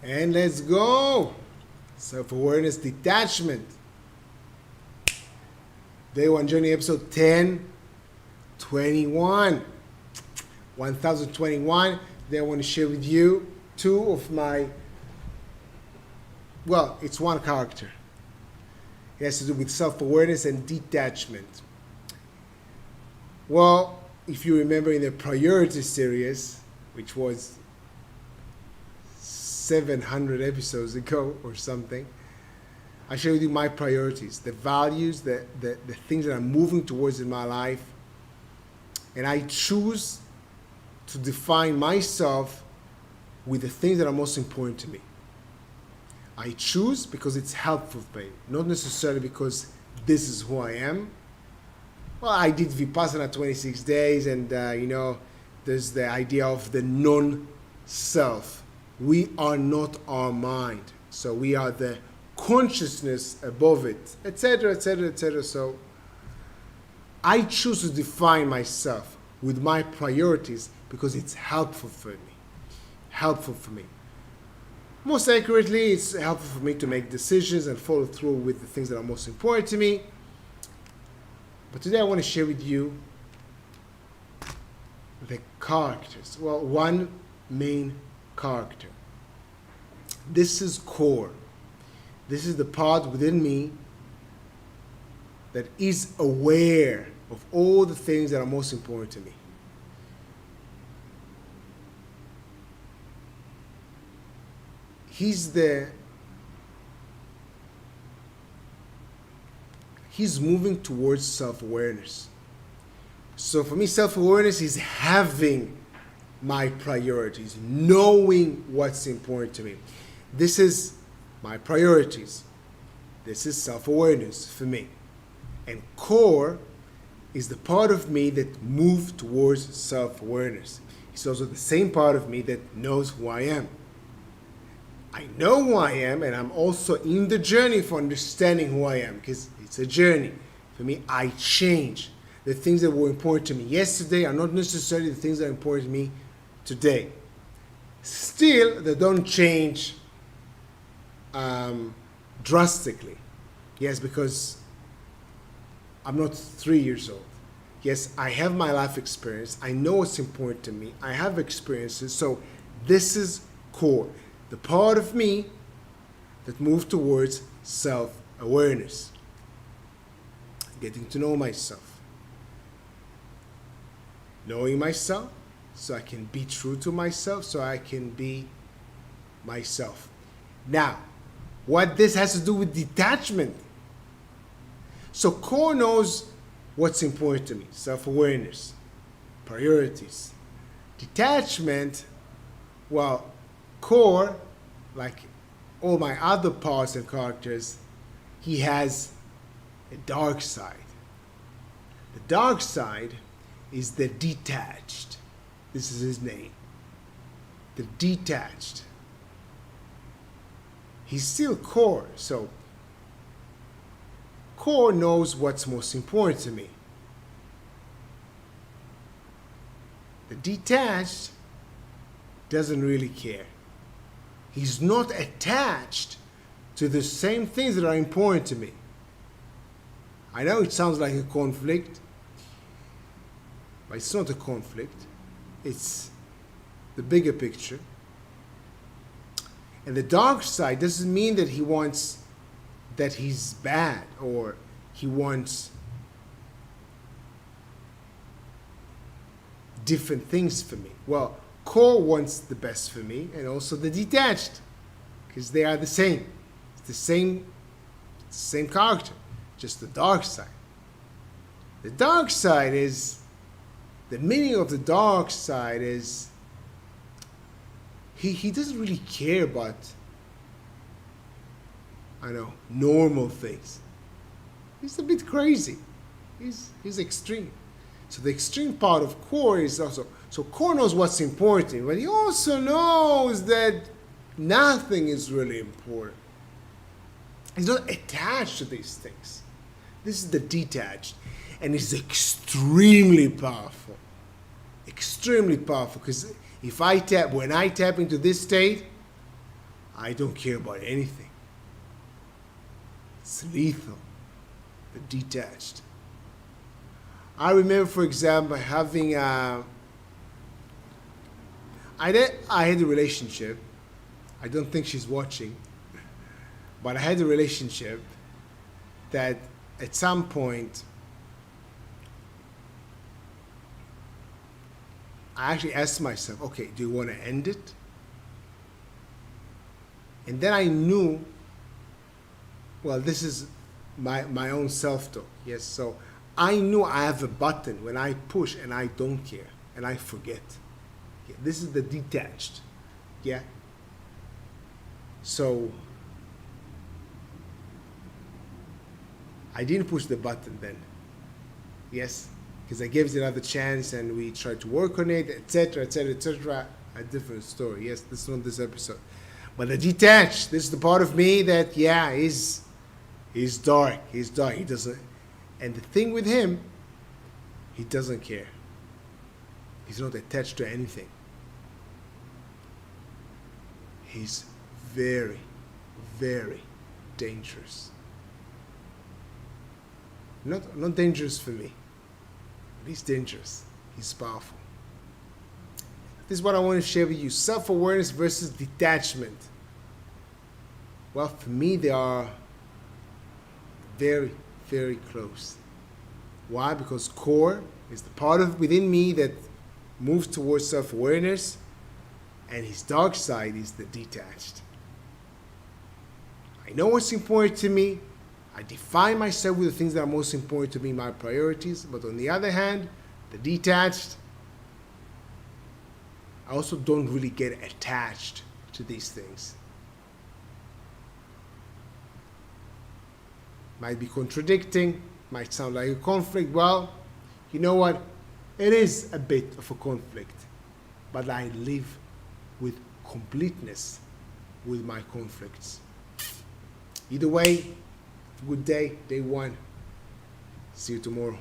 And let's go. Self-awareness, detachment. Day one journey, episode 1021. 1021. Today I want to share with you two of my, well, it's one character. It has to do with self-awareness and detachment. Well, if you remember in the priority series, which was 700 episodes ago or something, I share with you my priorities, the values, the things that I'm moving towards in my life. And I choose to define myself with the things that are most important to me. I choose because it's helpful for me, not necessarily because this is who I am. Well, I did Vipassana 26 days and, there's the idea of the non-self. We are not our mind. So we are the consciousness above it, etc., etc., etc. So I choose to define myself with my priorities because it's helpful for me. Helpful for me. Most accurately, it's helpful for me to make decisions and follow through with the things that are most important to me. But today I want to share with you the characters. Well, one main character. This is core. This is the part within me that is aware of all the things that are most important to me. He's moving towards self-awareness. So for me, self-awareness is having my priorities, knowing what's important to me. This is my priorities. This is self-awareness for me. And core is the part of me that moves towards self-awareness. It's also the same part of me that knows who I am. I know who I am, and I'm also in the journey for understanding who I am, because it's a journey. For me, I change. The things that were important to me yesterday are not necessarily the things that are important to me today. Still, they don't change drastically. Yes, because I'm not 3 years old. Yes, I have my life experience. I know what's important to me. I have experiences. So this is core. The part of me that moves towards self-awareness. Getting to know myself. Knowing myself so I can be true to myself, so I can be myself. Now, what this has to do with detachment. So core knows what's important to me. Self-awareness, priorities. Detachment, well, core, like all my other parts and characters, he has a dark side. The dark side is the detached. This is his name. The detached. He's still core, so core knows what's most important to me. The detached doesn't really care. He's not attached to the same things that are important to me. I know it sounds like a conflict, but it's not a conflict. It's the bigger picture. And the dark side doesn't mean that that he's bad or he wants different things for me. Well, core wants the best for me, and also the detached, because they are the same. It's the same character, just the dark side. The dark side is, the meaning of the dark side is, he doesn't really care about, normal things. He's a bit crazy. He's extreme. So the extreme part of core is also, so core knows what's important, but he also knows that nothing is really important. He's not attached to these things. This is the detached. And it's extremely powerful. Extremely powerful, because when I tap into this state, I don't care about anything. It's lethal, the detached. I remember, for example, having I had a relationship. I don't think she's watching, but I had a relationship that at some point I actually asked myself, okay, do you want to end it? And then I knew, well, this is my own self-talk, yes? So I knew I have a button when I push and I don't care and I forget. Okay, this is the detached, yeah? So I didn't push the button then, yes? Because I gave it another chance and we tried to work on it, etc., etc., etc. A different story, yes? This is not this episode. But the detached, this is the part of me that, yeah, he's dark. He's dark. He doesn't. And the thing with him, he doesn't care. He's not attached to anything. He's very, very dangerous. Not dangerous for me. But he's dangerous. He's powerful. This is what I want to share with you. Self-awareness versus detachment. Well, for me, they are very, very close. Why? Because core is the part of within me that moves towards self-awareness, and his dark side is the detached. I know what's important to me. I define myself with the things that are most important to me, my priorities. But on the other hand, the detached, I also don't really get attached to these things. Might be contradicting, might sound like a conflict. Well, you know what? It is a bit of a conflict, but I live with completeness with my conflicts. Either way, good day, day one. See you tomorrow.